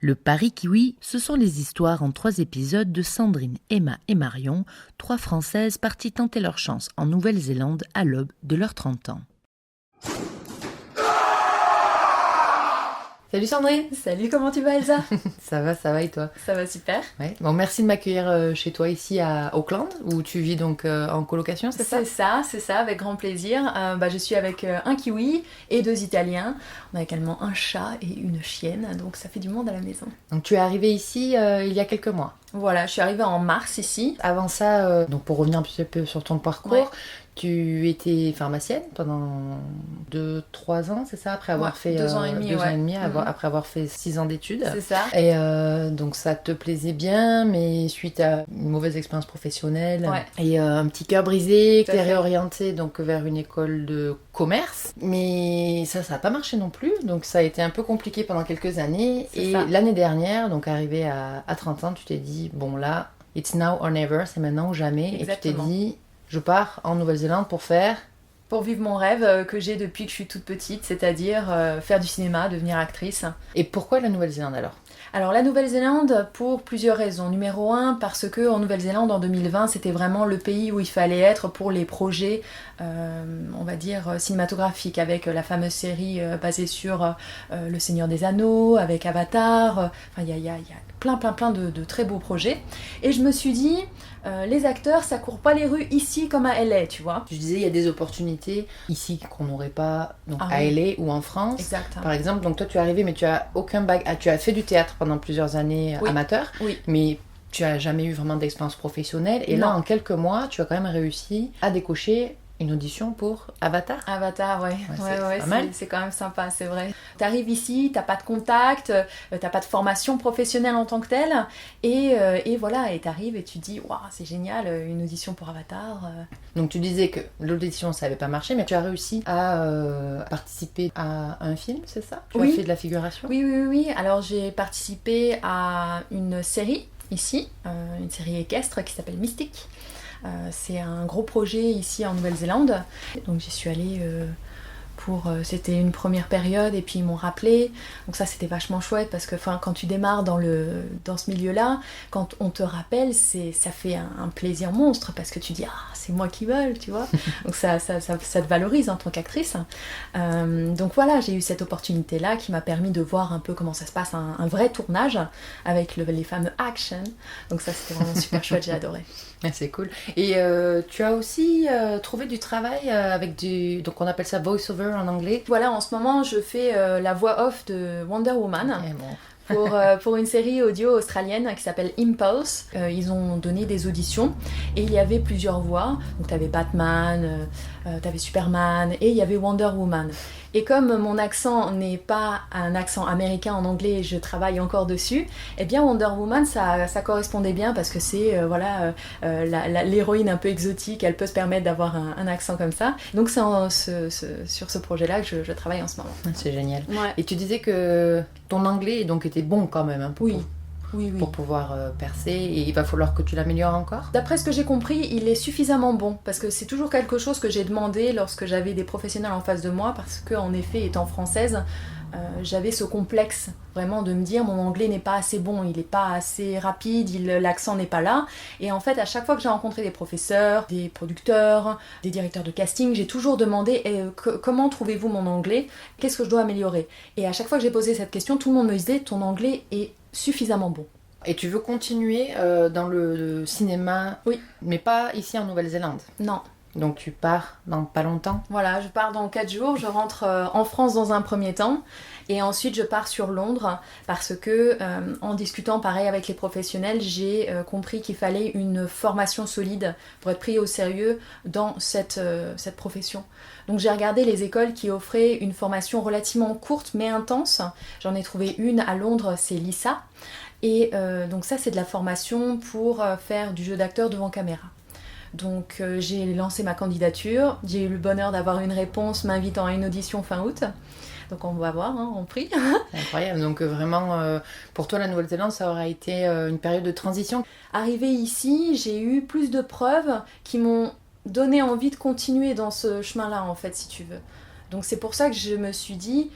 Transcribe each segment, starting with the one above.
Le Paris Kiwi, ce sont les histoires en 3 épisodes de Sandrine, Emma et Marion, 3 Françaises parties tenter leur chance en Nouvelle-Zélande à l'aube de leurs 30 ans. Salut Sandrine. Salut, comment tu vas Elsa? Ça va et toi? Ça va super. Ouais. Bon, merci de m'accueillir chez toi ici à Auckland, où tu vis donc en colocation, c'est ça? C'est ça, avec grand plaisir. Je suis avec un kiwi et 2 Italiens. On a également un chat et une chienne, donc ça fait du monde à la maison. Donc tu es arrivée ici il y a quelques mois. Voilà, je suis arrivée en mars ici. Avant ça, donc pour revenir un petit peu sur ton parcours, Ouais. tu étais pharmacienne pendant 2-3 ans, c'est ça? Après avoir fait 2 ans et demi, 2 ans ouais. et demi, après avoir fait 6 ans d'études. C'est ça. Et donc ça te plaisait bien, mais suite à une mauvaise expérience professionnelle Ouais. et un petit cœur brisé, Tout que à t'es fait. réorientée donc vers une école de commerce. Mais ça n'a pas marché non plus, donc ça a été un peu compliqué pendant quelques années. C'est Et ça. l'année dernière, donc arrivée à 30 ans, tu t'es dit, bon là, it's now or never, c'est maintenant ou jamais. Exactement. Et tu t'es dit, je pars en Nouvelle-Zélande pour faire... Pour vivre mon rêve que j'ai depuis que je suis toute petite, c'est-à-dire faire du cinéma, devenir actrice. Et pourquoi la Nouvelle-Zélande alors? Alors la Nouvelle-Zélande pour plusieurs raisons. Numéro 1, parce que en Nouvelle-Zélande en 2020 c'était vraiment le pays où il fallait être pour les projets, on va dire cinématographiques, avec la fameuse série basée sur Le Seigneur des Anneaux, avec Avatar. Enfin il y a plein de très beaux projets. Et je me suis dit, les acteurs ça court pas les rues ici comme à LA, tu vois. Tu disais, il y a des opportunités ici qu'on n'aurait pas donc, à oui. LA ou en France. Exact. Par exemple, donc toi tu es arrivé, mais tu as aucun tu as fait du théâtre pendant plusieurs années Oui. amateur, Oui. mais tu as jamais eu vraiment d'expérience professionnelle. Et là, Non. en quelques mois, tu as quand même réussi à décocher une audition pour Avatar. Avatar, ouais, c'est pas mal. c'est quand même sympa, c'est vrai. T'arrives ici, t'as pas de contact, t'as pas de formation professionnelle en tant que telle, et voilà, et t'arrives et tu te dis, waouh, c'est génial, une audition pour Avatar. Donc tu disais que l'audition ça avait pas marché, mais tu as réussi à participer à un film, c'est ça? Tu Oui. as fait de la figuration? Oui. Alors j'ai participé à une série ici, une série équestre qui s'appelle Mystique. C'est un gros projet ici en Nouvelle-Zélande. Donc j'y suis allée c'était une première période et puis ils m'ont rappelé. Donc ça c'était vachement chouette parce que quand tu démarres dans ce milieu-là, quand on te rappelle, ça fait un plaisir monstre parce que tu dis c'est moi qui vole, tu vois. Donc ça te valorise en tant qu'actrice. Donc voilà, j'ai eu cette opportunité-là qui m'a permis de voir un peu comment ça se passe, un vrai tournage avec les fameux action. Donc ça c'était vraiment super chouette, j'ai adoré. Ah, c'est cool. Et tu as aussi trouvé du travail avec donc on appelle ça voice-over en anglais. Voilà, en ce moment je fais la voix off de Wonder Woman. Eh bon. Pour une série audio australienne qui s'appelle Impulse. Ils ont donné des auditions et il y avait plusieurs voix. Donc t'avais Batman, t'avais Superman et il y avait Wonder Woman. Et comme mon accent n'est pas un accent américain en anglais, je travaille encore dessus, eh bien Wonder Woman ça correspondait bien parce que c'est l'héroïne un peu exotique, elle peut se permettre d'avoir un accent comme ça. Donc c'est sur ce projet-là que je travaille en ce moment. C'est génial. Ouais. Et tu disais que ton anglais donc était bon quand même hein, Oui. pour pouvoir percer, et il va falloir que tu l'améliores encore. D'après ce que j'ai compris, il est suffisamment bon, parce que c'est toujours quelque chose que j'ai demandé lorsque j'avais des professionnels en face de moi, parce que en effet, étant française, j'avais ce complexe vraiment de me dire mon anglais n'est pas assez bon, il n'est pas assez rapide, l'accent n'est pas là. Et en fait, à chaque fois que j'ai rencontré des professeurs, des producteurs, des directeurs de casting, j'ai toujours demandé comment trouvez-vous mon anglais? Qu'est-ce que je dois améliorer? Et à chaque fois que j'ai posé cette question, tout le monde me disait ton anglais est suffisamment bon. Et tu veux continuer dans le cinéma, Oui. Mais pas ici en Nouvelle-Zélande. Non. Donc tu pars dans pas longtemps. Voilà, je pars dans 4 jours, je rentre en France dans un premier temps et ensuite je pars sur Londres parce que en discutant pareil avec les professionnels, j'ai compris qu'il fallait une formation solide pour être pris au sérieux dans cette profession. Donc j'ai regardé les écoles qui offraient une formation relativement courte mais intense. J'en ai trouvé une à Londres, c'est l'ISA. Et donc ça c'est de la formation pour faire du jeu d'acteur devant caméra. Donc j'ai lancé ma candidature, j'ai eu le bonheur d'avoir une réponse m'invitant à une audition fin août. Donc on va voir, on prie. C'est incroyable, donc vraiment pour toi la Nouvelle-Zélande ça aura été une période de transition. Arrivée ici, j'ai eu plus de preuves qui m'ont donné envie de continuer dans ce chemin-là en fait si tu veux. Donc c'est pour ça que je me suis dit,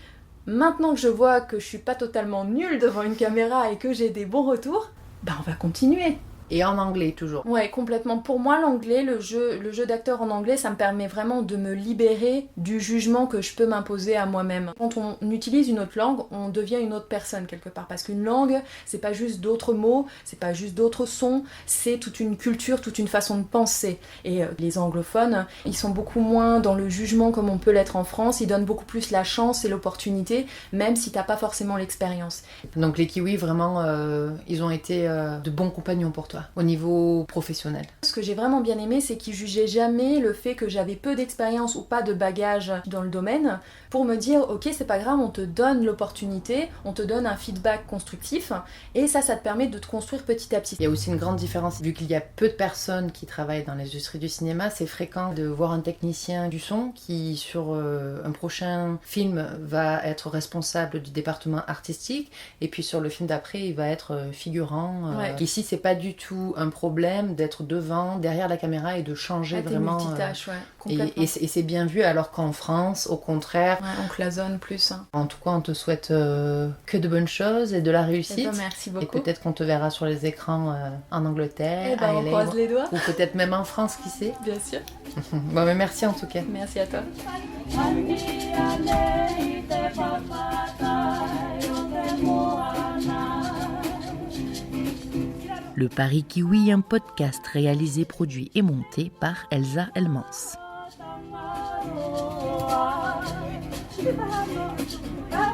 Maintenant que je vois que je suis pas totalement nulle devant une caméra et que j'ai des bons retours, on va continuer. Et en anglais toujours. Ouais, complètement. Pour moi, l'anglais, le jeu d'acteur en anglais, ça me permet vraiment de me libérer du jugement que je peux m'imposer à moi-même. Quand on utilise une autre langue, on devient une autre personne quelque part. Parce qu'une langue, c'est pas juste d'autres mots, c'est pas juste d'autres sons, c'est toute une culture, toute une façon de penser. Et les anglophones, ils sont beaucoup moins dans le jugement comme on peut l'être en France. Ils donnent beaucoup plus la chance et l'opportunité, même si t'as pas forcément l'expérience. Donc les Kiwis, vraiment, ils ont été de bons compagnons pour toi, au niveau professionnel. Ce que j'ai vraiment bien aimé, c'est qu'ils jugeaient jamais le fait que j'avais peu d'expérience ou pas de bagage dans le domaine pour me dire ok, c'est pas grave, on te donne l'opportunité, on te donne un feedback constructif et ça te permet de te construire petit à petit. Il y a aussi une grande différence, vu qu'il y a peu de personnes qui travaillent dans l'industrie du cinéma, c'est fréquent de voir un technicien du son qui sur un prochain film va être responsable du département artistique et puis sur le film d'après il va être figurant. Ouais. Ici c'est pas du tout un problème d'être devant, derrière la caméra et de changer vraiment. Multitâche, ouais, complètement. Et c'est bien vu, alors qu'en France, au contraire, on cloisonne plus. En tout cas, on te souhaite que de bonnes choses et de la réussite. Merci beaucoup. Et peut-être qu'on te verra sur les écrans en Angleterre, à on LA, croise les doigts. ou peut-être même en France, qui sait. Bien sûr. Bon, mais merci en tout cas. Merci à toi. Le Paris Kiwi, un podcast réalisé, produit et monté par Elsa Elmans. La